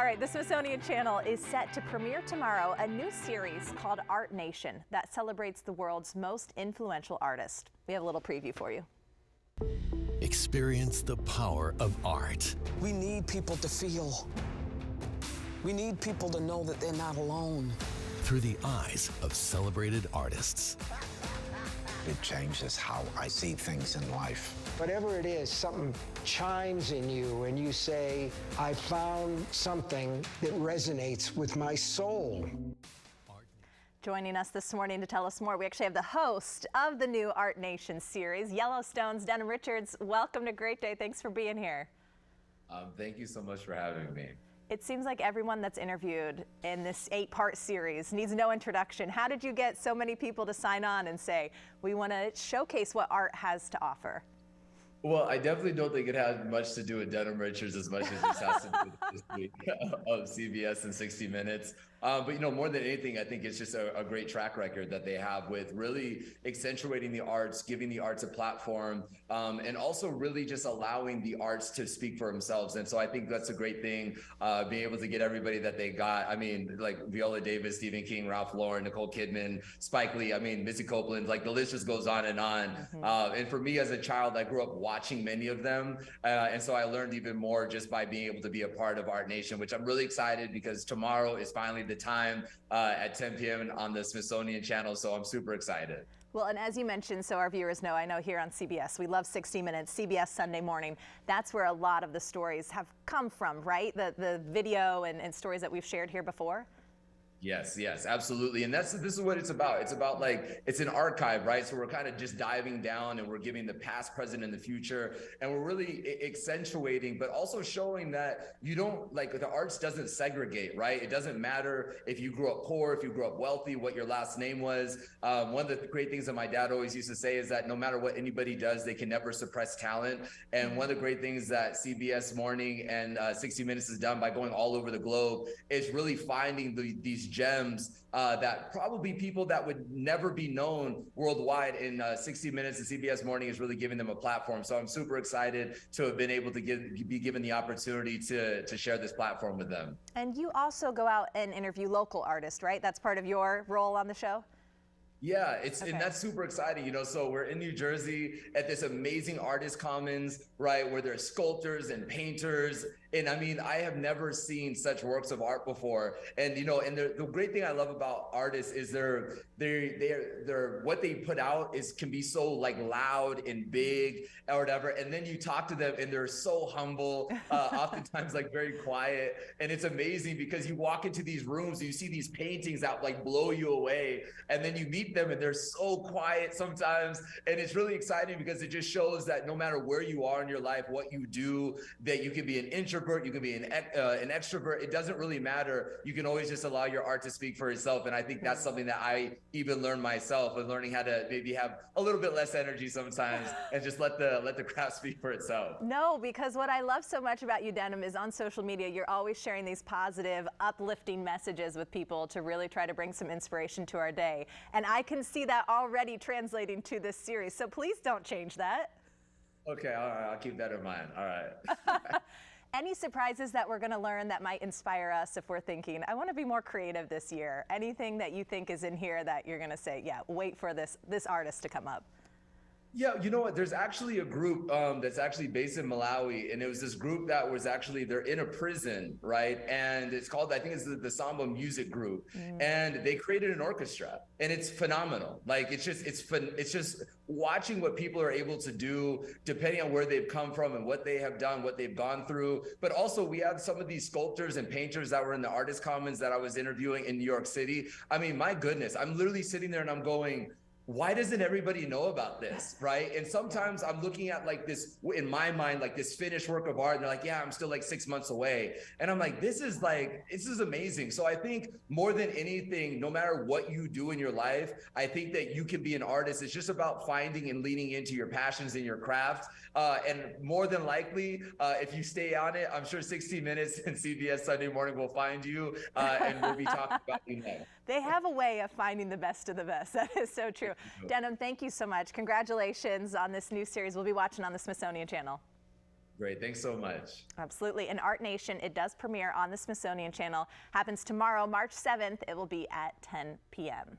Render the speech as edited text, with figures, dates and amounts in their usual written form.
right, the Smithsonian Channel is set to premiere tomorrow a new series called ArtNation that celebrates the world's most influential artists. We have a little preview for you. Experience the power of art. We need people to feel. We need people to know that they're not alone. Through the eyes of celebrated artists. It changes how I see things in life. Whatever it is, something chimes in you and you say, I found something that resonates with my soul. Joining us this morning to tell us more, we actually have the host of the new ArtNation series, Yellowstone's Denim Richards. Welcome to Great Day. Thanks for being here. Thank you so much for having me. It seems like everyone that's interviewed in this 8-part series needs no introduction. How did you get so many people to sign on and say, we want to showcase what art has to offer? Well, I definitely don't think it has much to do with Denim Richards as much as this has to do with this week of CBS and 60 Minutes. But, you know, more than anything, I think it's just a great track record that they have with really accentuating the arts, giving the arts a platform, and also really just allowing the arts to speak for themselves. And so I think that's a great thing, being able to get everybody that they got. I mean, like Viola Davis, Stephen King, Ralph Lauren, Nicole Kidman, Spike Lee, I mean, Missy Copeland, like the list just goes on and on. And for me as a child, I grew up watching many of them. And so I learned even more just by being able to be a part of ArtNation, which I'm really excited because tomorrow is finally the time at 10 p.m. on the Smithsonian Channel. So I'm super excited. Well, and as you mentioned, so our viewers know, I know here on CBS, we love 60 Minutes, CBS Sunday Morning. That's where a lot of the stories have come from, right? The video and stories that we've shared here before. Yes, absolutely. And this is what it's about. It's about like, it's an archive, right? So we're kind of just diving down and we're giving the past, present, and the future. And we're really accentuating, but also showing that you don't, like the arts doesn't segregate, right? It doesn't matter if you grew up poor, if you grew up wealthy, what your last name was. One of the great things that my dad always used to say is that no matter what anybody does, they can never suppress talent. And one of the great things that CBS Morning and 60 Minutes has done by going all over the globe is really finding these gems that probably people that would never be known worldwide in 60 Minutes and CBS Morning is really giving them a platform. So I'm super excited to have been able to be given the opportunity to share this platform with them. And you also go out and interview local artists, right? That's part of your role on the show? Yeah, and that's super exciting, you know. So we're in New Jersey at this amazing artist commons, right, where there's sculptors and painters. And I mean, I have never seen such works of art before. And, you know, and the great thing I love about artists is they're what they put out can be so like loud and big or whatever. And then you talk to them and they're so humble, oftentimes like very quiet. And it's amazing because you walk into these rooms and you see these paintings that like blow you away. And then you meet them and they're so quiet sometimes. And it's really exciting because it just shows that no matter where you are in your life, what you do, that you can be an introvert, you can be an extrovert. It doesn't really matter. You can always just allow your art to speak for itself. And I think that's something that I even learned myself, and learning how to maybe have a little bit less energy sometimes and just let the craft speak for itself. No, because what I love so much about you, Denim, is on social media, you're always sharing these positive, uplifting messages with people to really try to bring some inspiration to our day. And I can see that already translating to this series. So please don't change that. Okay, all right, I'll keep that in mind. All right. Any surprises that we're going to learn that might inspire us if we're thinking, I want to be more creative this year? Anything that you think is in here that you're going to say, yeah, wait for this artist to come up? Yeah, you know what? There's actually a group that's actually based in Malawi, and it was this group that was actually, they're in a prison, right? And it's called, I think it's the Samba Music Group, and they created an orchestra, and it's phenomenal. Like it's just watching what people are able to do, depending on where they've come from and what they have done, what they've gone through. But also we have some of these sculptors and painters that were in the Artist Commons that I was interviewing in New York City. I mean, my goodness, I'm literally sitting there and I'm going, why doesn't everybody know about this, right? And sometimes I'm looking at like this, in my mind, like this finished work of art, and they're like, yeah, I'm still like 6 months away. And I'm like, this is amazing. So I think more than anything, no matter what you do in your life, I think that you can be an artist. It's just about finding and leaning into your passions and your craft. And more than likely, if you stay on it, I'm sure 60 Minutes and CBS Sunday Morning will find you, and we'll be talking about you next. They have a way of finding the best of the best. That is so true. Denim, thank you so much. Congratulations on this new series we'll be watching on the Smithsonian Channel. Great. Thanks so much. Absolutely. And ArtNation, it does premiere on the Smithsonian Channel. Happens tomorrow, March 7th. It will be at 10 p.m.